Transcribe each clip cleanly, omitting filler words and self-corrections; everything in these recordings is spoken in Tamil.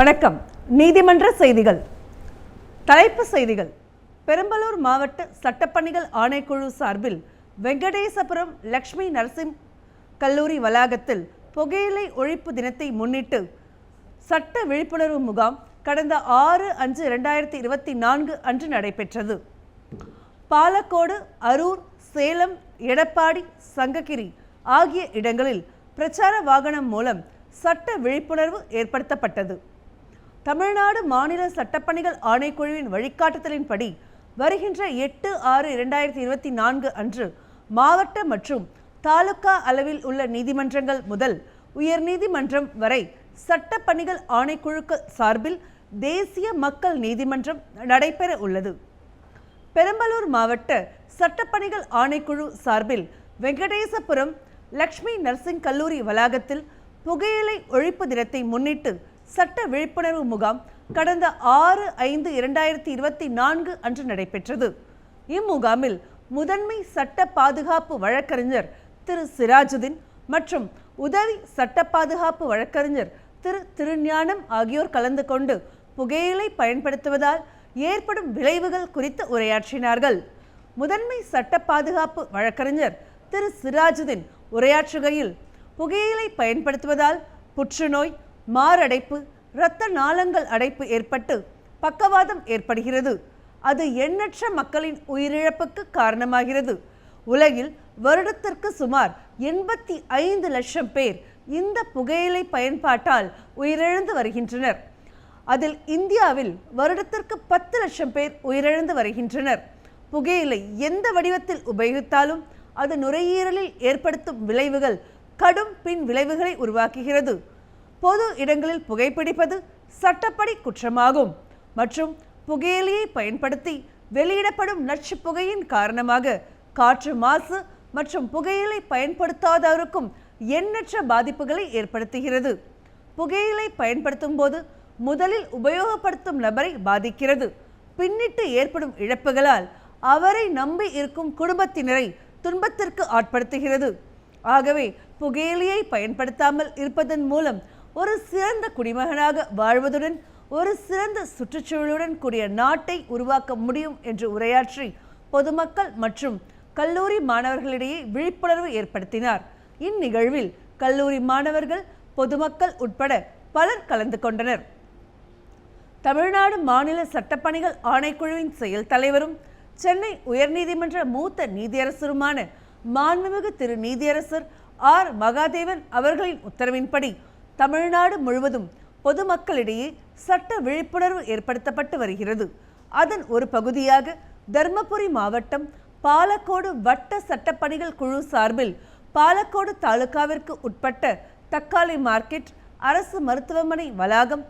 வணக்கம். நீதிமன்ற செய்திகள். தலைப்புச் செய்திகள். பெரம்பலூர் மாவட்ட சட்டப்பணிகள் ஆணைக்குழு சார்பில் வெங்கடேசபுரம் லட்சுமி நரசிம் கல்லூரி வளாகத்தில் புகையிலை ஒழிப்பு தினத்தை முன்னிட்டு சட்ட விழிப்புணர்வு முகாம் கடந்த 6/5/2024 அன்று நடைபெற்றது. பாலக்கோடு, அரூர், சேலம், எடப்பாடி, சங்ககிரி ஆகிய இடங்களில் பிரச்சார வாகனம் மூலம் சட்ட விழிப்புணர்வு ஏற்படுத்தப்பட்டது. தமிழ்நாடு மாநில சட்டப்பணிகள் ஆணைக்குழுவின் வழிகாட்டுதலின்படி வருகின்ற 8/6/2024 அன்று மாவட்ட மற்றும் தாலுகா அளவில் உள்ள நீதிமன்றங்கள் முதல் உயர்நீதிமன்றம் வரை சட்டப்பணிகள் ஆணைக்குழுக்கள் சார்பில் தேசிய மக்கள் நீதிமன்றம் நடைபெற உள்ளது. பெரம்பலூர் மாவட்ட சட்டப்பணிகள் ஆணைக்குழு சார்பில் வெங்கடேசபுரம் லட்சுமி நரசிம் கல்லூரி வளாகத்தில் புகையிலை ஒழிப்பு தினத்தை முன்னிட்டு சட்ட விழிப்புணர்வு முகாம் கடந்த 6/5/2024 அன்று நடைபெற்றது. இம்முகாமில் முதன்மை சட்ட பாதுகாப்பு வழக்கறிஞர் திரு சிராஜுதீன் மற்றும் உதவி சட்ட பாதுகாப்பு வழக்கறிஞர் திரு திருஞானம் ஆகியோர் கலந்து கொண்டு புகையிலை பயன்படுத்துவதால் ஏற்படும் விளைவுகள் குறித்து உரையாற்றினார்கள். முதன்மை சட்ட பாதுகாப்பு வழக்கறிஞர் திரு சிராஜுதீன் உரையாற்றுகையில், புகையிலை பயன்படுத்துவதால் புற்றுநோய், மாரடைப்பு, இரத்த நாளங்கள் அடைப்பு ஏற்பட்டு பக்கவாதம் ஏற்படுகிறது. அது எண்ணற்ற மக்களின் உயிரிழப்புக்கு காரணமாகிறது. உலகில் வருடத்திற்கு சுமார் 85 லட்சம் பேர் இந்த புகையிலை பயன்பாட்டால் உயிரிழந்து வருகின்றனர். அதில் இந்தியாவில் வருடத்திற்கு 10 லட்சம் பேர் உயிரிழந்து வருகின்றனர். புகையிலை எந்த வடிவத்தில் உபயோகித்தாலும் அது நுரையீரலில் ஏற்படுத்தும் விளைவுகள் கடும் பின் விளைவுகளை உருவாக்குகிறது. பொது இடங்களில் புகைப்பிடிப்பது சட்டப்படி குற்றமாகும் மற்றும் புகையிலையை பயன்படுத்தி வெளியிடப்படும் நச்சு புகையின் காரணமாக காற்று மாசு மற்றும் புகையிலை பயன்படுத்தாதவருக்கும் எண்ணற்ற பாதிப்புகளை ஏற்படுத்துகிறது. புகையிலை பயன்படுத்தும் போது முதலில் உபயோகப்படுத்தும் நபரை பாதிக்கிறது. பின்னிட்டு ஏற்படும் இழப்புகளால் அவரை நம்பி இருக்கும் குடும்பத்தினரை துன்பத்திற்கு ஆட்படுத்துகிறது. ஆகவே புகையிலையை பயன்படுத்தாமல் இருப்பதன் மூலம் ஒரு சிறந்த குடிமகனாக வாழ்வதுடன் ஒரு சிறந்த சுற்றுச்சூழலுடன் கூடிய நாட்டை உருவாக்க முடியும் என்று உரையாற்றி பொதுமக்கள் மற்றும் கல்லூரி மாணவர்களிடையே விழிப்புணர்வு ஏற்படுத்தினார். இந்நிகழ்வில் கல்லூரி மாணவர்கள், பொதுமக்கள் உட்பட பலர் கலந்து கொண்டனர். தமிழ்நாடு மாநில சட்டப்பணிகள் ஆணைக்குழுவின் செயல் தலைவரும் சென்னை உயர்நீதிமன்ற மூத்த நீதியரசருமான மாண்புமிகு திரு நீதியரசர் ஆர் மகாதேவன் அவர்களின் உத்தரவின்படி தமிழ்நாடு முழுவதும் பொதுமக்களிடையே சட்ட விழிப்புணர்வு ஏற்படுத்தப்பட்டு வருகிறது. அதன் ஒரு பகுதியாக தர்மபுரி மாவட்டம் பாலக்கோடு வட்ட சட்டப்பணிகள் குழு சார்பில் பாலக்கோடு தாலுகாவிற்கு உட்பட்ட தக்காளி மார்க்கெட், அரசு மருத்துவமனை வளாகம்,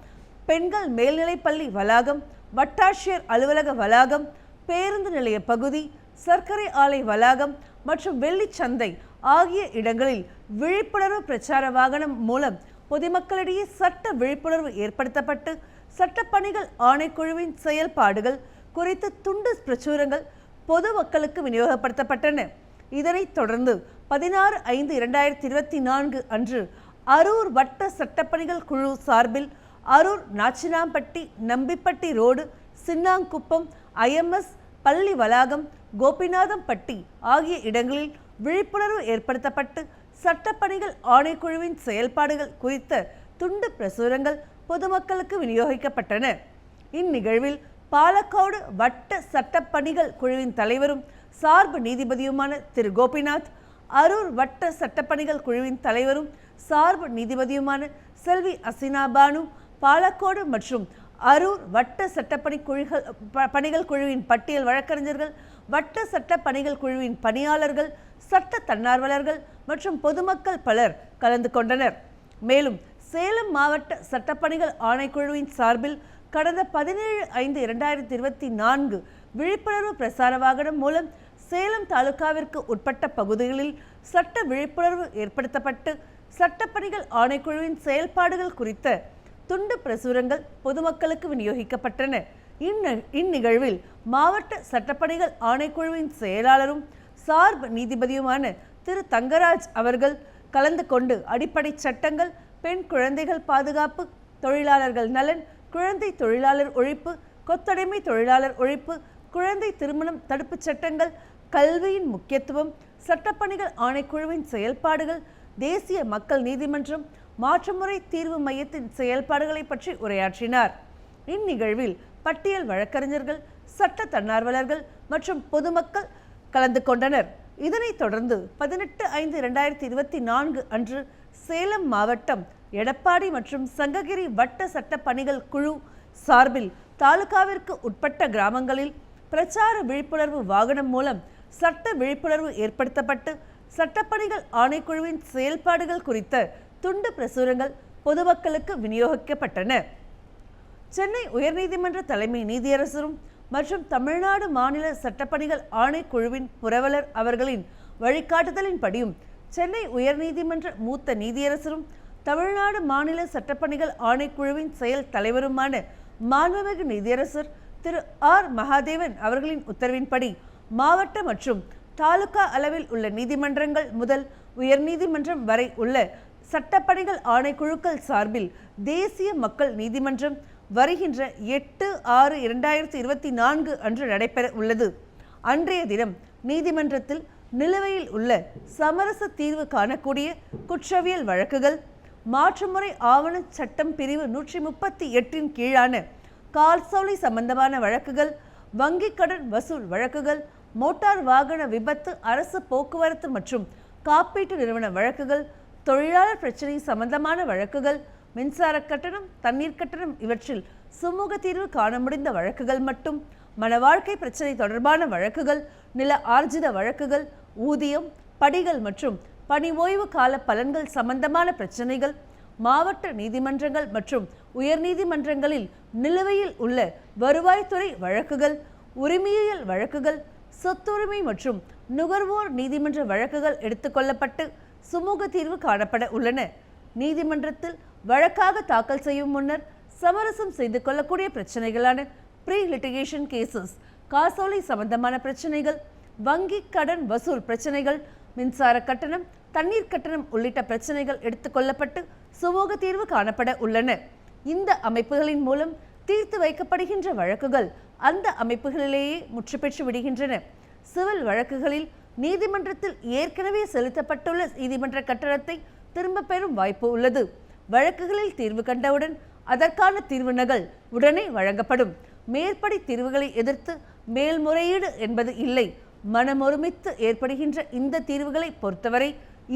பெண்கள் மேல்நிலைப்பள்ளி வளாகம், வட்டாட்சியர் அலுவலக வளாகம், பேருந்து நிலைய பகுதி, சர்க்கரை ஆலை வளாகம் மற்றும் வெள்ளிச்சந்தை ஆகிய இடங்களில் விழிப்புணர்வு பிரச்சார வாகனம் மூலம் பொதுமக்களிடையே சட்ட விழிப்புணர்வு ஏற்படுத்தப்பட்டு சட்டப்பணிகள் ஆணைக்குழுவின் செயல்பாடுகள் குறித்து துண்டு பிரச்சுரங்கள் பொதுமக்களுக்கு விநியோகப்படுத்தப்பட்டன. இதனைத் தொடர்ந்து 16/5/2024 அன்று அரூர் வட்ட சட்டப்பணிகள் குழு சார்பில் அரூர், நாச்சினாம்பட்டி, நம்பிப்பட்டி ரோடு, சின்னாங்குப்பம், IMS பள்ளி வளாகம், கோபிநாதம்பட்டி ஆகிய இடங்களில் விழிப்புணர்வு ஏற்படுத்தப்பட்டு சட்டப்பணிகள் ஆணைக்குழுவின் செயல்பாடுகள் குறித்த துண்டு பிரசுரங்கள் பொதுமக்களுக்கு விநியோகிக்கப்பட்டன. இந்நிகழ்வில் பாலக்கோடு வட்ட சட்டப்பணிகள் குழுவின் தலைவரும் சார்பு நீதிபதியுமான திரு கோபிநாத், அரூர் வட்ட சட்டப்பணிகள் குழுவின் தலைவரும் சார்பு நீதிபதியுமான செல்வி அசினா பானு, பாலக்கோடு மற்றும் அரூர் வட்ட சட்டப்பணி பணிகள் குழுவின் பட்டியல் வழக்கறிஞர்கள், வட்ட சட்ட பணிகள் குழுவின் பணியாளர்கள், சட்ட தன்னார்வலர்கள் மற்றும் பொதுமக்கள் பலர் கலந்து கொண்டனர். மேலும் சேலம் மாவட்ட சட்டப்பணிகள் ஆணைக்குழுவின் சார்பில் கடந்த 17/5/2024 விழிப்புணர்வு பிரசார வாகனம் மூலம் சேலம் தாலுகாவிற்கு உட்பட்ட பகுதிகளில் சட்ட விழிப்புணர்வு ஏற்படுத்தப்பட்டு சட்டப்பணிகள் ஆணைக்குழுவின் செயல்பாடுகள் குறித்த துண்டு பிரசுரங்கள் பொதுமக்களுக்கு விநியோகிக்கப்பட்டன. இந்நிகழ்வில் மாவட்ட சட்டப்பணிகள் ஆணைக்குழுவின் செயலாளரும் சார்பு நீதிபதியுமான திரு தங்கராஜ் அவர்கள் கலந்து கொண்டு அடிப்படை சட்டங்கள், பெண் குழந்தைகள் பாதுகாப்பு, தொழிலாளர்கள் நலன், குழந்தை தொழிலாளர் ஒழிப்பு, கொத்தடிமை தொழிலாளர் ஒழிப்பு, குழந்தை திருமணம் தடுப்பு சட்டங்கள், கல்வியின் முக்கியத்துவம், சட்டப்பணிகள் ஆணைக்குழுவின் செயல்பாடுகள், தேசிய மக்கள் நீதிமன்றம், மாற்றுமுறை தீர்வு மையத்தின் செயல்பாடுகளை பற்றி உரையாற்றினார். இந்நிகழ்வில் பட்டியல் வழக்கறிஞர்கள், சட்ட தன்னார்வலர்கள் மற்றும் பொதுமக்கள் கலந்து கொண்டனர். இதனைத் தொடர்ந்து 18/5/2024 அன்று சேலம் மாவட்டம் எடப்பாடி மற்றும் சங்ககிரி வட்ட சட்ட பணிகள் குழு சார்பில் தாலுகாவிற்கு உட்பட்ட கிராமங்களில் பிரச்சார விழிப்புணர்வு வாகனம் மூலம் சட்ட விழிப்புணர்வு ஏற்படுத்தப்பட்டு சட்டப்பணிகள் ஆணைக்குழுவின் செயல்பாடுகள் குறித்த துண்டு பிரசுரங்கள் பொதுமக்களுக்கு விநியோகிக்கப்பட்டன. சென்னை உயர்நீதிமன்ற தலைமை நீதியரசரும் மற்றும் தமிழ்நாடு மாநில சட்டப்பணிகள் ஆணைக்குழுவின் புரவலர் அவர்களின் வழிகாட்டுதலின்படியும் சென்னை உயர்நீதிமன்ற மூத்த நீதியரசரும் தமிழ்நாடு மாநில சட்டப்பணிகள் ஆணைக்குழுவின் செயல் தலைவருமான மாண்புமிகு நீதியரசர் திரு ஆர் மகாதேவன் அவர்களின் உத்தரவின்படி மாவட்ட மற்றும் தாலுகா அளவில் உள்ள நீதிமன்றங்கள் முதல் உயர்நீதிமன்றம் வரை உள்ள சட்டப்பணிகள் ஆணைக்குழுக்கள் சார்பில் தேசிய மக்கள் நீதிமன்றம் வருகின்ற 8/6/2024 அன்று நடைபெற உள்ளது. அன்றைய தினம் நீதிமன்றத்தில் நிலுவையில் உள்ள சமரச தீர்வு காணக்கூடிய குற்றவியல் வழக்குகள், மாற்றுமுறை ஆவண சட்டம் பிரிவு 138 கீழான கால்சோலை சம்பந்தமான வழக்குகள், வங்கி கடன் வசூல் வழக்குகள், மோட்டார் வாகன விபத்து, அரசு போக்குவரத்து மற்றும் காப்பீட்டு நிறுவன வழக்குகள், தொழிலாளர் பிரச்சினை சம்பந்தமான வழக்குகள், மின்சார கட்டணம், தண்ணீர் கட்டணம் இவற்றில் சுமூக தீர்வு காண முடிந்த வழக்குகள் மட்டும், மனவாழ்க்கை பிரச்சினை தொடர்பான வழக்குகள், நில ஆர்ஜித வழக்குகள், ஊதியம், படிகள் மற்றும் பணி ஓய்வு கால பலன்கள் சம்பந்தமான பிரச்சனைகள், மாவட்ட நீதிமன்றங்கள் மற்றும் உயர்நீதிமன்றங்களில் நிலுவையில் உள்ள வருவாய்த்துறை வழக்குகள், உரிமையியல் வழக்குகள், சொத்துரிமை மற்றும் நுகர்வோர் நீதிமன்ற வழக்குகள் எடுத்துக்கொள்ளப்பட்டு சுமூக தீர்வு காணப்பட உள்ளன. நீதிமன்றத்தில் வழக்காக தாக்கல் செய்யும் முன்னர் சமரசம் செய்து கொள்ளக்கூடிய பிரச்சனைகளான ப்ரீ லிட்டிகேஷன் கேசஸ், காசோலை சம்பந்தமான பிரச்சனைகள், வங்கி கடன் வசூல் பிரச்சனைகள், மின்சார கட்டணம், தண்ணீர் கட்டணம் உள்ளிட்ட பிரச்சனைகள் எடுத்துக்கொள்ளப்பட்டு சுமூக தீர்வு காணப்பட உள்ளன. இந்த அமைப்புகளின் மூலம் தீர்த்து வைக்கப்படுகின்ற வழக்குகள் அந்த அமைப்புகளிலேயே முற்று பெற்று விடுகின்றன. சிவில் வழக்குகளில் நீதிமன்றத்தில் ஏற்கனவே செலுத்தப்பட்டுள்ள நீதிமன்ற கட்டணத்தை திரும்ப பெறும் வாய்ப்பு உள்ளது. வழக்குகளில் தீர்வு கண்டவுடன் அதற்கான தீர்வு நகல் உடனே வழங்கப்படும். மேற்படி தீர்வுகளை எதிர்த்து மேல்முறையீடு என்பது இல்லை. மனமொருமித்து ஏற்படுகின்ற இந்த தீர்வுகளை பொறுத்தவரை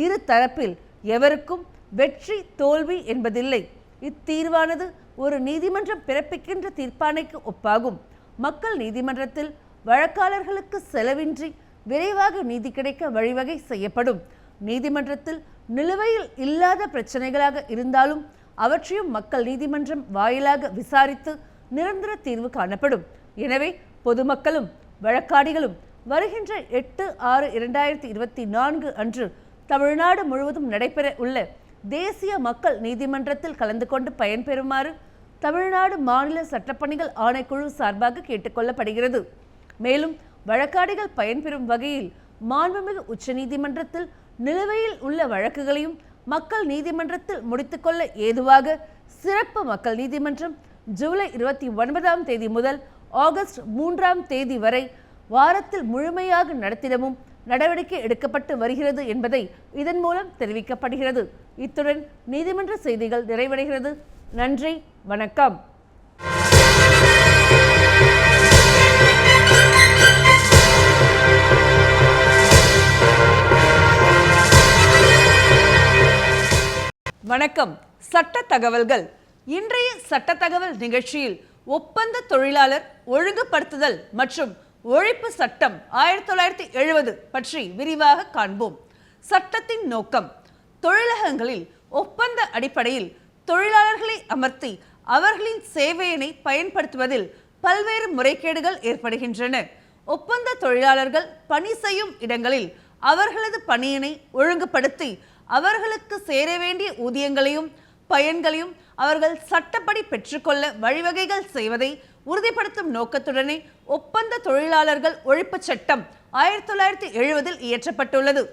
இரு தரப்பில் எவருக்கும் வெற்றி தோல்வி என்பதில்லை. இத்தீர்வானது ஒரு நீதிமன்றம் பிறப்பிக்கின்ற தீர்ப்பாணைக்கு ஒப்பாகும். மக்கள் நீதிமன்றத்தில் வழக்காளர்களுக்கு செலவின்றி விரைவாக நீதி கிடைக்க வழிவகை செய்யப்படும். நீதிமன்றத்தில் நிலுவையில் இல்லாத பிரச்சனைகளாக இருந்தாலும் அவற்றையும் மக்கள் நீதிமன்றம் வாயிலாக விசாரித்து நிரந்தர தீர்வு காணப்படும். எனவே பொதுமக்களும் வழக்காடிகளும் வருகின்ற 8/6/2024 அன்று தமிழ்நாடு முழுவதும் நடைபெற உள்ள தேசிய மக்கள் நீதிமன்றத்தில் கலந்து கொண்டு பயன்பெறுமாறு தமிழ்நாடு மாநில சட்டப்பணிகள் ஆணைக்குழு சார்பாக கேட்டுக்கொள்ளப்படுகிறது. மேலும் வழக்காடிகள் பயன்பெறும் வகையில் மாண்புமிகு உச்சநீதிமன்றத்தில் நிலுவையில் உள்ள வழக்குகளையும் மக்கள் நீதிமன்றத்தில் முடித்துக்கொள்ள ஏதுவாக சிறப்பு மக்கள் நீதிமன்றம் ஜூலை 29ஆம் தேதி முதல் ஆகஸ்ட் 3ஆம் தேதி வரை வாரத்தில் முழுமையாக நடத்திடவும் நடவடிக்கை எடுக்கப்பட்டு வருகிறது என்பதை இதன் மூலம் தெரிவிக்கப்படுகிறது. இத்துடன் நீதிமன்ற செய்திகள் நிறைவடைகிறது. நன்றி, வணக்கம். வணக்கம். சட்ட தகவல்கள். இன்றைய சட்ட தகவல் நிகழ்ச்சியில் ஒப்பந்த தொழிலாளர் ஒழுங்குபடுத்துதல் மற்றும் ஒழிப்பு சட்டம் 1970 பற்றி விரிவாக காண்போம். சட்டத்தின் நோக்கம்: தொழிலகங்களில் ஒப்பந்த அடிப்படையில் தொழிலாளர்களை அமர்த்தி அவர்களின் சேவையினை பயன்படுத்துவதில் பல்வேறு முறைகேடுகள் ஏற்படுகின்றன. ஒப்பந்த தொழிலாளர்கள் பணி செய்யும் இடங்களில் அவர்களது பணியினை ஒழுங்குபடுத்தி அவர்களுக்கு சேர வேண்டிய ஊதியங்களையும் பயன்களையும் அவர்கள் சட்டப்படி பெற்றுக்கொள்ள வழிவகைகள் செய்வதை உறுதிப்படுத்தும் நோக்கத்துடனே ஒப்பந்த தொழிலாளர்கள் ஒழிப்பு சட்டம் 1970 இயற்றப்பட்டுள்ளது.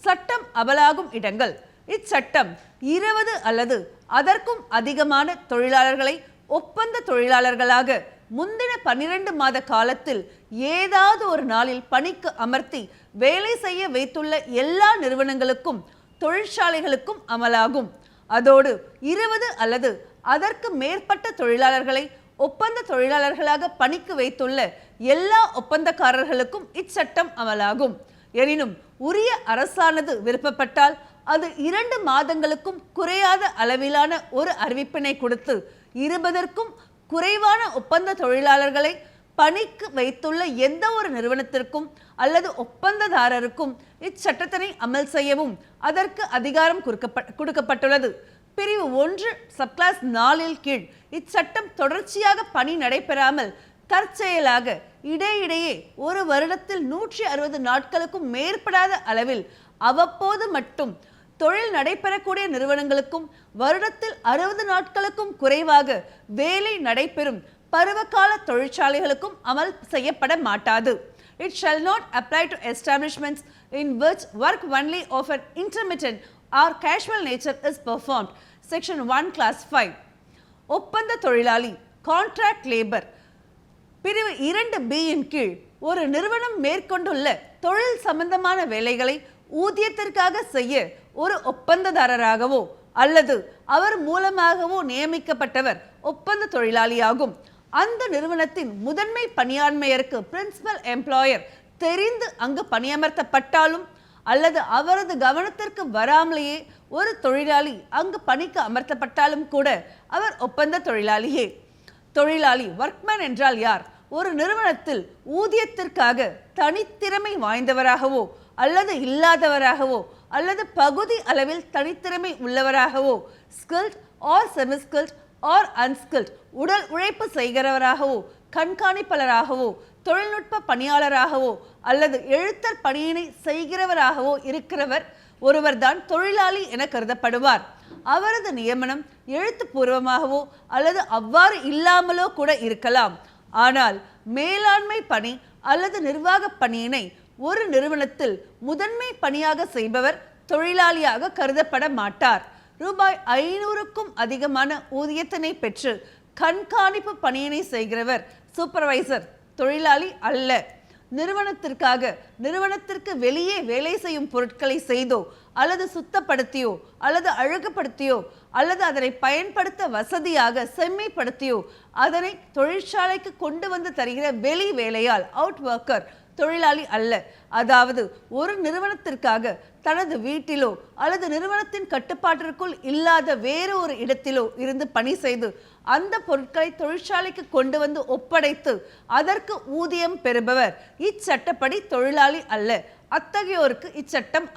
சட்டம் அமலாகும் இடங்கள்: இச்சட்டம் 20 அல்லது அதற்கும் அதிகமான தொழிலாளர்களை ஒப்பந்த தொழிலாளர்களாக முந்தின 12 மாத காலத்தில் ஏதாவது ஒரு நாளில் பணிக்கு அமர்த்தி வேலை செய்ய வைத்துள்ள எல்லா நிறுவனங்களுக்கும் தொழிற்சாலைகளுக்கும் அமலாகும். அதோடு 20 அல்லது அதற்கு மேற்பட்ட தொழிலாளர்களை ஒப்பந்த தொழிலாளர்களாக பணிக்கு வைத்துள்ள எல்லா ஒப்பந்தக்காரர்களுக்கும் இச்சட்டம் அமலாகும். எனினும் உரிய அரசானது விருப்பப்பட்டால் அது 2 மாதங்களுக்கும் குறையாத அளவிலான ஒரு அறிவிப்பினை கொடுத்து 20க்கும் குறைவான ஒப்பந்த தொழிலாளர்களை பணிக்கு வைத்துள்ள எந்த ஒரு நிறுவனத்திற்கும் அல்லது ஒப்பந்ததாரருக்கும் இச்சட்டத்தினை அமல் செய்யவும் அதற்கு அதிகாரம் கொடுக்கப்பட்டுள்ளது. பிரிவு 1 சப்கிளாஸ் 4 கீழ் இச்சட்டம் தொடர்ச்சியாக பணி நடைபெறாமல் தற்செயலாக இடையிடையே ஒரு வருடத்தில் 160 நாட்களுக்கும் மேற்படாத அளவில் அவ்வப்போது மட்டும் தொழில் நடைபெறக்கூடிய நிறுவனங்களுக்கும் வருடத்தில் 60 நாட்களுக்கும் குறைவாக வேலை நடைபெறும் பருவகால தொழிற்சாலைகளுக்கும் அமல் செய்யப்பட மாட்டாது. It shall not apply to establishments in which work only of an intermittent or casual nature is performed. Section 1 Class 5. ஒப்பந்த தொழிலாளி கான்ட்ராக்ட் லேபர் பிரிவு 2B இன் கீழ் ஒரு நிறுவனம் மேற்கொண்டுள்ள தொழில் சம்பந்தமான வேலைகளை ஊதியத்திற்காக செய்ய ஒரு ஒப்பந்ததாரராகவோ அல்லது அவர் மூலமாகவோ நியமிக்கப்பட்டவர் ஒப்பந்த தொழிலாளியாகும். அந்த நிறுவனத்தின் முதன்மை பணியாண்மையருக்கு பிரின்சிபல் எம்ப்ளாயர் தெரிந்து அங்கு பணியமர்த்தப்பட்டாலும் அல்லது அவரது கவனத்திற்கு வராமலேயே ஒரு தொழிலாளி அங்கு பணிக்கு அமர்த்தப்பட்டாலும் கூட அவர் ஒப்பந்த தொழிலாளியே. தொழிலாளி ஒர்க்மேன் என்றால் யார்? ஒரு நிறுவனத்தில் ஊதியத்திற்காக தனித்திறமை வாய்ந்தவராகவோ அல்லது இல்லாதவராகவோ அல்லது பகுதி அளவில் தனித்திறமை உள்ளவராகவோ skilled or semi skilled or unskilled உடல் உழைப்பு செய்கிறவராகவோ கண்காணிப்பாளராகவோ தொழில்நுட்ப பணியாளராகவோ அல்லது எழுத்தர் பணியினை செய்கிறவராகவோ இருக்கிறவர் ஒருவர்தான் தொழிலாளி என கருதப்படுவார். அவரது நியமனம் எழுத்துப்பூர்வமாகவோ அல்லது அவ்வாறு இல்லாமலோ கூட இருக்கலாம். ஆனால் மேலாண்மை பணி அல்லது நிர்வாக பணியினை ஒரு நிறுவனத்தில் முதன்மை பணியாக செய்பவர் தொழிலாளியாக கருதப்பட மாட்டார். ரூபாய் 500க்கும் அதிகமான ஊதியத்தினை பெற்று கண்காணிப்பு பணியினை செய்கிறவர் சூப்பர்வைசர் தொழிலாளி அல்ல. நிறுவனத்திற்கு வெளியே வேலை செய்யும் பொருட்களை செய்தோ அல்லது சுத்தப்படுத்தியோ அல்லது அழகுபடுத்தியோ அல்லது அதனை பயன்படுத்த வசதியாக செம்மைப்படுத்தியோ அதனை தொழிற்சாலைக்கு கொண்டு வந்து தருகிற வெளி வேலையால் அவுட் ஒர்க்கர் தொழிலாளி அல்ல. அதாவது ஒரு நிறுவனத்திற்காக தனது வீட்டிலோ அல்லது நிறுவனத்தின் கட்டுப்பாட்டிற்குள் இல்லாத வேறு ஒரு இடத்திலோ இருந்து பணி செய்து அந்த பொருட்களை தொழிற்சாலைக்கு கொண்டு வந்து ஒப்படைத்து அதற்கு ஊதியம் பெறுபவர் இச்சட்டப்படி தொழிலாளி அல்ல. அத்தகையோருக்கு இச்சட்டம்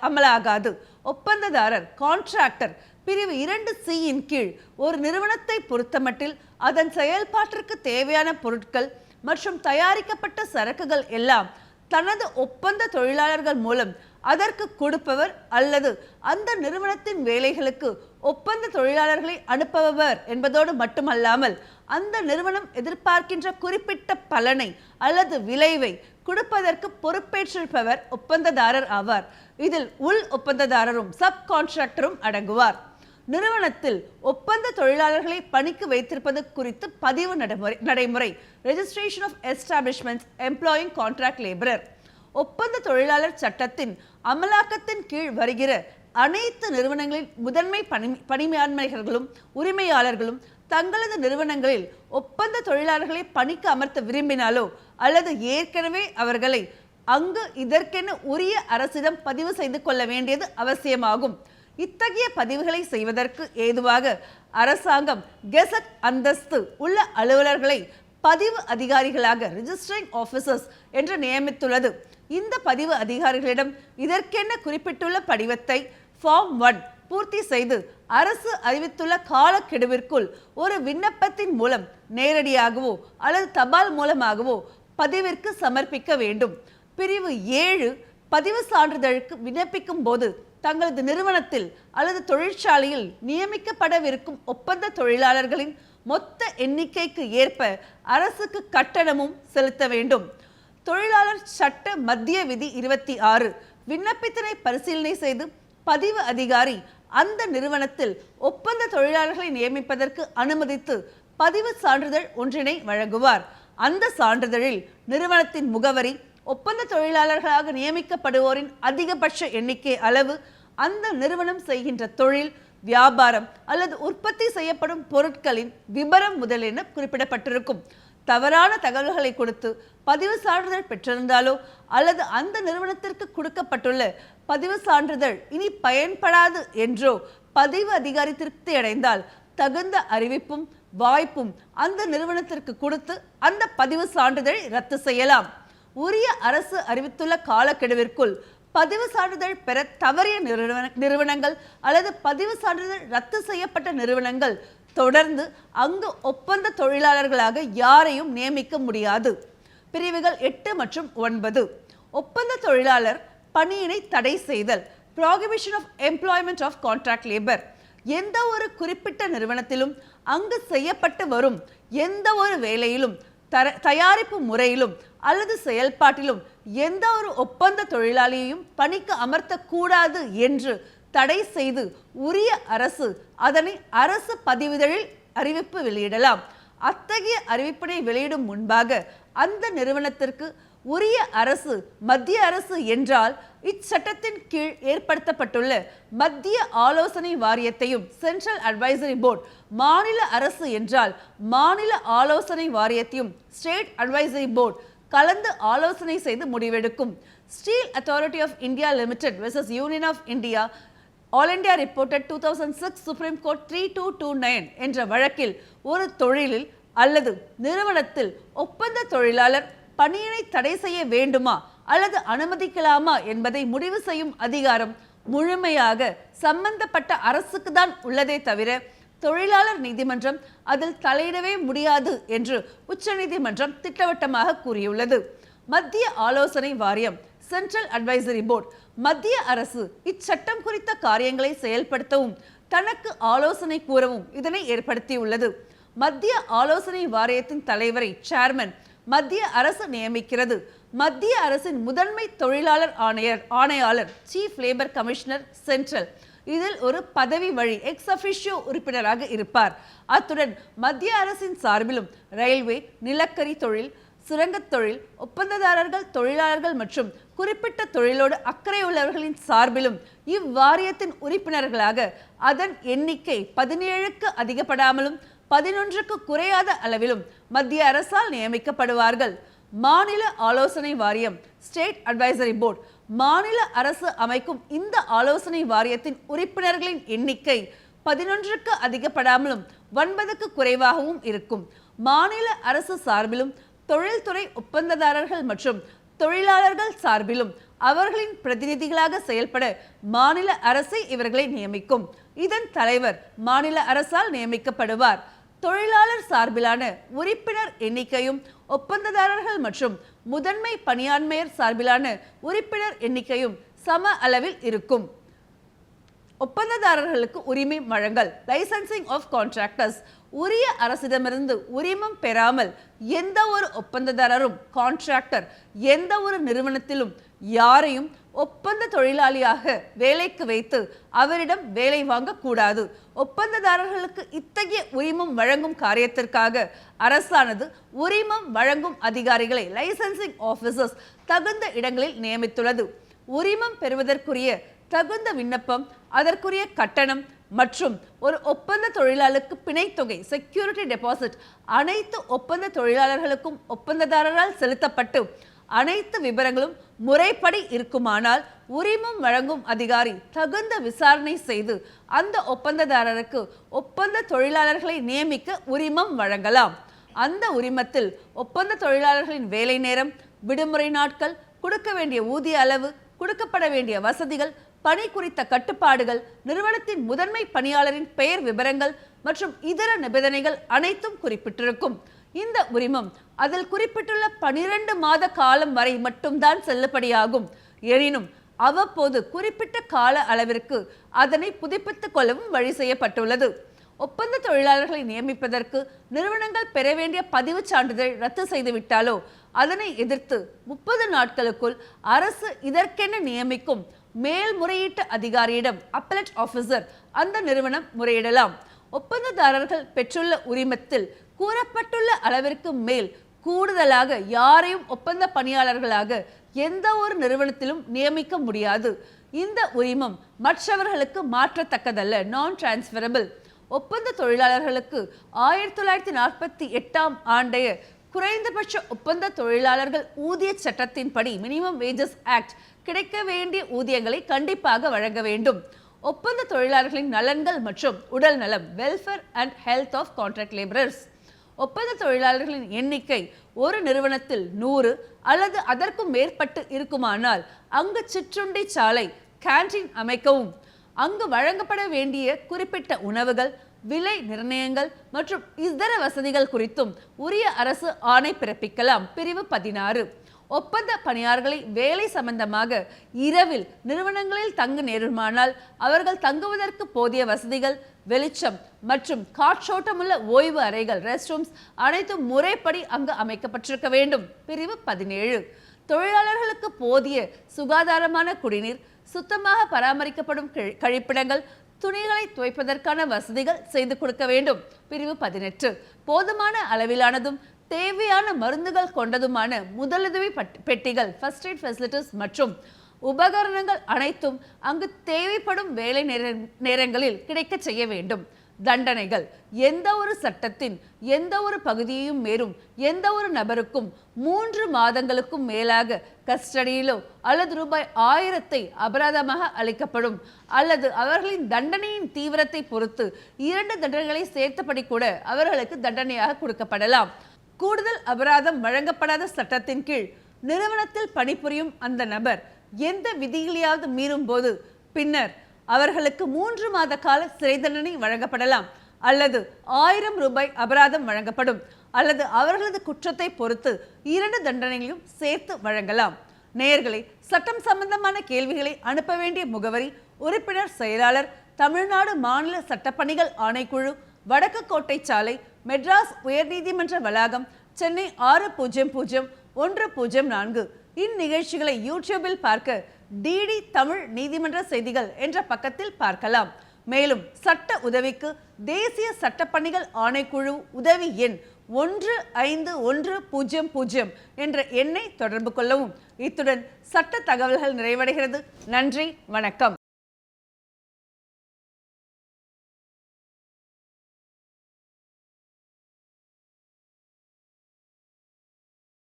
அமலாகாது. ஒப்பந்ததாரர் கான்ட்ராக்டர் பிரிவு 2C இன் கீழ் ஒரு நிறுவனத்தை பொறுத்தமட்டில் அதன் செயல்பாட்டிற்கு தேவையான பொருட்கள் மற்றும் தயாரிக்கப்பட்ட சரக்குகள் எல்லாம் தனது ஒப்பந்த தொழிலாளர்கள் மூலம் அதற்கு கொடுப்பவர் அல்லது அந்த நிறுவனத்தின் வேலைகளுக்கு ஒப்பந்த தொழிலாளர்களை அனுப்புபவர் என்பதோடு மட்டுமல்லாமல் அந்த நிறுவனம் எதிர்பார்க்கின்ற குறிப்பிட்ட பலனை அல்லது விளைவை கொடுப்பதற்கு பொறுப்பேற்றிருப்பவர் ஒப்பந்ததாரர் ஆவார். இதில் உள் ஒப்பந்ததாரரும் சப் கான்ட்ராக்டரும் அடங்குவார். நிறுவனத்தில் ஒப்பந்த தொழிலாளர்களை பணிக்கு வைத்திருப்பது குறித்து பதிவு நடைமுறை registration of establishments employing contract labourer ஒப்பந்த தொழிலாளர் சட்டத்தின் அமலாக்கத்தின் கீழ் வருகிற அனைத்து நிறுவனங்களின் முதன்மை பணியாண்மைகளும் உரிமையாளர்களும் தங்களது நிறுவனங்களில் ஒப்பந்த தொழிலாளர்களை பணிக்கு அமர்த்த விரும்பினாலோ அல்லது ஏற்கனவே அவர்களை அங்கு இதற்கென உரிய அரசிடம் பதிவு செய்து கொள்ள வேண்டியது அவசியமாகும். இத்தகைய பதிவுகளை செய்வதற்கு ஏதுவாக அரசாங்கம் கெசட் அந்தஸ்து உள்ள அலுவலர்களை பதிவு அதிகாரிகளாக ரிஜிஸ்டரிங் ஆஃபீஸர்ஸ் என்று நியமித்துள்ளது. இந்த பதிவு அதிகாரிகளிடம் இதற்கென குறிப்பிட்டுள்ள படிவத்தை ஃபார்ம் 1 பூர்த்தி செய்து அரசு அறிவித்துள்ள காலக்கெடுவிற்குள் ஒரு விண்ணப்பத்தின் மூலம் நேரடியாகவோ அல்லது தபால் மூலமாகவோ பதிவிற்கு சமர்ப்பிக்க வேண்டும். பிரிவு 7 பதிவு சான்றிதழுக்கு விண்ணப்பிக்கும் போது தங்களது நிறுவனத்தில் அல்லது தொழிற்சாலையில் நியமிக்கப்படவிருக்கும் ஒப்பந்த தொழிலாளர்களின் மொத்த எண்ணிக்கைக்கு ஏற்ப அரசுக்கு கட்டணமும் செலுத்த வேண்டும். தொழிலாளர் சட்ட மத்திய விதி 26 விண்ணப்பத்தினை பரிசீலனை செய்து பதிவு அதிகாரி அந்த நிறுவனத்தில் ஒப்பந்த தொழிலாளர்களை நியமிப்பதற்கு அனுமதித்து பதிவு சான்றிதழ் ஒன்றினை வழங்குவார். அந்த சான்றிதழில் நிறுவனத்தின் முகவரி, ஒப்பந்த தொழிலாளர்களாக நியமிக்கப்படுவோரின் அதிகபட்ச எண்ணிக்கை, அளவு, அந்த நிறுவனம் செய்கின்ற தொழில், வியாபாரம் அல்லது உற்பத்தி செய்யப்படும் பொருட்களின் விபரம் முதலென குறிப்பிடப்பட்டிருக்கும். தவறான தகவல்களை கொடுத்து பதிவு சான்றிதழ் பெற்றிருந்தாலோ அல்லது அந்த நிறுவனத்திற்கு கொடுக்கப்பட்டுள்ள பதிவு சான்றிதழ் இனி பயன்படாது என்றோ பதிவு அதிகாரி திருப்தி அடைந்தால் தகுந்த அறிவிப்பும் வாய்ப்பும் அந்த நிறுவனத்திற்கு கொடுத்து அந்த பதிவு சான்றிதழை ரத்து செய்யலாம். உரிய அரசு அறிவித்துள்ள காலக்கெடுவிற்குள் பதிவு சான்றிதழ் பெற தவறிய நிறுவனங்கள் அல்லது பதிவு சான்றிதழ் ரத்து செய்யப்பட்ட நிறுவனங்கள் தொடர்ந்து அங்கு ஒப்பந்த தொழிலாளர்களாக யாரையும் நியமிக்க முடியாது. பிரிவுகள் 8 மற்றும் 9. ஒப்பந்த தொழிலாளர் பணியினை தடை செய்தல், prohibition of employment of contract labour. எந்த ஒரு குறிப்பிட்ட நிறுவனத்திலும் அங்கு செய்யப்பட்டு வரும் எந்த ஒரு வேலையிலும், தயாரிப்பு முறையிலும் அல்லது செயல்பாட்டிலும் எந்த ஒரு ஒப்பந்த தொழிலாளியையும் பணிக்கு அமர்த்தக்கூடாது என்று தடை செய்து உரிய அரசு அதனை அரசு பதிவிதழில் அறிவிப்பு வெளியிடலாம். அத்தகைய அறிவிப்பினை வெளியிடும் முன்பாக அந்த நிறுவனத்திற்கு உரிய அரசு மத்திய அரசு என்றால் இச்சட்டத்தின் கீழ் ஏற்படுத்தப்பட்டுள்ள மத்திய ஆலோசனை வாரியத்தையும், சென்ட்ரல் அட்வைசரி போர்டு, மாநில அரசு என்றால் மாநில ஆலோசனை வாரியத்தையும், ஸ்டேட் அட்வைசரி போர்டு கலந்து ஆலோசனை செய்து முடிவெடுக்கும். Steel Authority of India Limited versus Union of India, All India Reported 2006 Supreme Court 3229 என்ற வழக்கில் ஒரு தொழிலில் அல்லது நிறுவனத்தில் ஒப்பந்த தொழிலாளர் பணியினை தடை செய்ய வேண்டுமா அல்லது அனுமதிக்கலாமா என்பதை முடிவு செய்யும் அதிகாரம் முழுமையாக சம்பந்தப்பட்ட அரசுக்கு தான் உள்ளதே தவிர தொழிலாளர் நீதிமன்றம் அதில் தலையிடவே முடியாது என்று உச்சநீதிமன்றம் திட்டவட்டமாக கூறியுள்ளது. மத்திய ஆலோசனை வாரியம், சென்ட்ரல் அட்வைசரி போர்டு, மத்திய அரசு இச்சட்டம் குறித்த காரியங்களை செயல்படுத்தவும் தனக்கு ஆலோசனை கூறவும் இதனை ஏற்படுத்தியுள்ளது. மத்திய ஆலோசனை வாரியத்தின் தலைவரை சேர்மன் மத்திய அரசு நியமிக்கிறது. மத்திய அரசின் முதன்மை தொழிலாளர் ஆணையாளர், சீஃப் லேபர் கமிஷனர் சென்ட்ரல், இதில் ஒரு பதவி வழி எக்ஸ் அஃபிஷியோ உறுப்பினராக இருப்பார். அத்துடன் மத்திய அரசின் சார்பிலும் ரயில்வே, நிலக்கரி தொழில், சுரங்கத் தொழில், ஒப்பந்ததாரர்கள், தொழிலாளர்கள் மற்றும் குறிப்பிட்ட தொழிலோடு அக்கறையுள்ளவர்களின் சார்பிலும் இவ்வாரியத்தின் உறுப்பினர்களாக அதன் எண்ணிக்கை 17க்கு அதிகப்படாமலும் 11க்கு குறையாத அளவிலும் மத்திய அரசால் நியமிக்கப்படுவார்கள். மாநில ஆலோசனை வாரியம், ஸ்டேட் அட்வைசரி போர்டு, மாநில அரசு அமைக்கும் இந்த ஆலோசனை வாரியத்தின் உறுப்பினர்களின் எண்ணிக்கை 11க்கு அதிகப்படாமலும் 9க்கு குறைவாகவும் இருக்கும். மாநில அரசு சார்பிலும் தொழில்துறை ஒப்பந்ததாரர்கள் மற்றும் தொழிலாளர்கள் சார்பிலும் அவர்களின் பிரதிநிதிகளாக செயல்பட மாநில அரசை இவர்களை நியமிக்கும். இதன் தலைவர் மாநில அரசால் நியமிக்கப்படுவார். தொழிலாளர் சார்பிலான உறுப்பினர் எண்ணிக்கையும் ஒப்பந்ததாரர்கள் மற்றும் முதன்மை பணியாண்மையர் சார்பிலான உறுப்பினர் எண்ணிக்கையும் சம அளவில் இருக்கும். ஒப்பந்ததாரர்களுக்கு உரிமை வழங்கல், லைசன்சிங் ஆஃப் கான்ட்ராக்டர்ஸ். உரிய அரசிடமிருந்து உரிமம் பெறாமல் எந்த ஒரு ஒப்பந்ததாரரும், கான்ட்ராக்டர், எந்த ஒரு நிறுவனத்திலும் யாரையும் ஒப்பந்த தொழிலாளியாக வேலைக்கு வைத்து அவரிடம் வேலை வாங்கக்கூடாது. ஒப்பந்ததாரர்களுக்கு இத்தகைய உரிமம் வழங்கும் காரியத்திற்காக அரசானது உரிமம் வழங்கும் அதிகாரிகளை, லைசன்சிங் ஆஃபீஸர்ஸ், தகுந்த இடங்களில் நியமித்துள்ளது. உரிமம் பெறுவதற்குரிய தகுந்த விண்ணப்பம், அதற்குரிய கட்டணம் மற்றும் ஒரு ஒப்பந்த தொழிலாளருக்கு பிணைத்தொகை, செக்யூரிட்டி டெபாசிட் அனைத்து ஒப்பந்த தொழிலாளர்களுக்கும் ஒப்பந்ததாரரால் செலுத்தப்பட்டு அனைத்து விவரங்களும் முறைப்படி இருக்குமானால் உரிமம் வழங்கும் அதிகாரி தகுந்த விசாரணை செய்து அந்த ஒப்பந்ததாரருக்கு ஒப்பந்த தொழிலாளர்களை நியமிக்க உரிமம் வழங்கலாம். அந்த உரிமத்தில் ஒப்பந்த தொழிலாளர்களின் வேலை நேரம், விடுமுறை நாட்கள், கொடுக்க வேண்டிய ஊதிய அளவு, கொடுக்கப்பட வேண்டிய வசதிகள், பணி குறித்த கட்டுப்பாடுகள், நிறுவனத்தின் முதன்மை பணியாளரின் பெயர் விவரங்கள் மற்றும் இதர நிபந்தனைகள் அனைத்தும் குறிப்பிட்டிருக்கும். இந்த உரிமம் அதில் குறிப்பிட்டுள்ள 12 மாத காலம் வரை மட்டும்தான் செல்லுபடியாகும். எனினும் அவ்வப்போது குறிப்பிட்ட கால அளவிற்கு அதனை புதுப்பித்துக் கொள்ளவும் வழி செய்யப்பட்டுள்ளது. ஒப்பந்த தொழிலாளர்களை நியமிப்பதற்கு நிறுவனங்கள் பெற வேண்டிய பதிவுச் சான்றிதழை ரத்து செய்துவிட்டாலோ அதனை எதிர்த்து 30 நாட்களுக்குள் அரசு இதற்கென நியமிக்கும் மேல்முறையீட்டு அதிகாரியிடம் அப்பலட் ஆபீசர் அந்த நிறுவனம் முறையிடலாம். ஒப்பந்ததாரர்கள் பெற்றுள்ள உரிமத்தில் கூறப்பட்டுள்ள அளவிற்கு மேல் கூடுதலாக யாரையும் ஒப்பந்த பணியாளர்களாக எந்த ஒரு நிறுவனத்திலும் நியமிக்க முடியாது. இந்த உரிமம் மற்றவர்களுக்கு மாற்றத்தக்கதல்ல, நான் டிரான்ஸ்ஃபரபிள். ஒப்பந்த தொழிலாளர்களுக்கு 1948 ஆண்டைய குறைந்தபட்ச ஒப்பந்த தொழிலாளர்கள் ஊதிய சட்டத்தின்படி மினிமம் வேஜஸ் ஆக்ட் கிடைக்க வேண்டிய ஊதியங்களை கண்டிப்பாக வழங்க வேண்டும். ஒப்பந்த தொழிலாளர்களின் நலன்கள் மற்றும் உடல் நலம், welfare and health of contract labourers. ஒப்பந்த தொழிலாளர்களின் எண்ணிக்கை ஒரு நிறுவனத்தில் 100 அல்லது அதற்கும் மேற்பட்டு இருக்குமானால் அங்கு சிற்றுண்டி சாலை, கேண்டீன் அமைக்கவும், அங்கு வழங்கப்பட வேண்டிய குறிப்பிட்ட உணவுகள், விலை நிர்ணயங்கள் மற்றும் இதர வசதிகள் குறித்தும் உரிய அரசு ஆணை பிறப்பிக்கலாம். பிரிவு 16. ஒப்பந்த பணியாளர்களை வேலை சம்பந்தமாக இரவில் நிறுவனங்களில் தங்க நேருமானால் அவர்கள் தங்குவதற்கு போதிய வசதிகள், வெளிச்சம் மற்றும் காற்றோட்டமுள்ள ஓய்வு அறைகள், ரெஸ்ட் ரூம்ஸ் அனைத்தும் முறைப்படி அங்கு அமைக்கப்பட்டிருக்க வேண்டும். பிரிவு 17. தொழிலாளர்களுக்கு போதிய சுகாதாரமான குடிநீர், சுத்தமாக பராமரிக்கப்படும் கழிப்பிடங்கள், துணிகளை துவைப்பதற்கான வசதிகள் செய்து கொடுக்க வேண்டும். பிரிவு 18. போதுமான அளவிலானதும் தேவையான மருந்துகள் கொண்டதுமான முதலுதவி பெட்டிகள், ஃபர்ஸ்ட் எய்ட் ஃபெசிலிட்டிஸ் மற்றும் உபகரணங்கள் அனைத்தும் அங்கு தேவைப்படும் வேலை நேரங்களில் கிடைக்க செய்ய வேண்டும். தண்டனைகள். எந்த ஒரு சட்டத்தின் எந்த ஒரு பகுதியையும் மீறும் எந்த ஒரு நபருக்கும் 3 மாதங்களுக்கும் மேலாக கஸ்டடியிலோ அல்லது ரூபாய் 1000 அபராதமாக அளிக்கப்படும். அல்லது அவர்களின் தண்டனையின் தீவிரத்தை பொறுத்து 2 தண்டனைகளை சேர்த்தபடி கூட அவர்களுக்கு தண்டனையாக கொடுக்கப்படலாம். கூடுதல் அபராதம் வழங்கப்படாத சட்டத்தின் கீழ் நிறுவனத்தில் பணிபுரியும் அந்த நபர் எந்த விதிகளையாவது மீறும் போது பின்னர் அவர்களுக்கு 3 மாத கால சிறை தண்டனை வழங்கப்படலாம். அல்லது 1000 ரூபாய் அபராதம் வழங்கப்படும். அல்லது அவர்களது குற்றத்தை பொறுத்து 2 தண்டனைகளையும் சேர்த்து வழங்கலாம். நேயர்களே, சட்டம் சம்பந்தமான கேள்விகளை அனுப்ப வேண்டிய முகவரி: உறுப்பினர் செயலாளர், தமிழ்நாடு மாநில சட்டப்பணிகள் ஆணைக்குழு, வடக்கு கோட்டை சாலை, மெட்ராஸ் உயர்நீதிமன்ற வளாகம், சென்னை 600104. இந்நிகழ்ச்சிகளை யூடியூபில் பார்க்க டிடி தமிழ் நீதிமன்ற செய்திகள் என்ற பக்கத்தில் பார்க்கலாம். மேலும் சட்ட உதவிக்கு தேசிய சட்டப்பணிகள் ஆணைக்குழு உதவி எண் 1510 என்ற எண்ணை தொடர்பு கொள்ளவும். இத்துடன் சட்ட தகவல்கள் நிறைவடைகிறது. நன்றி, வணக்கம்.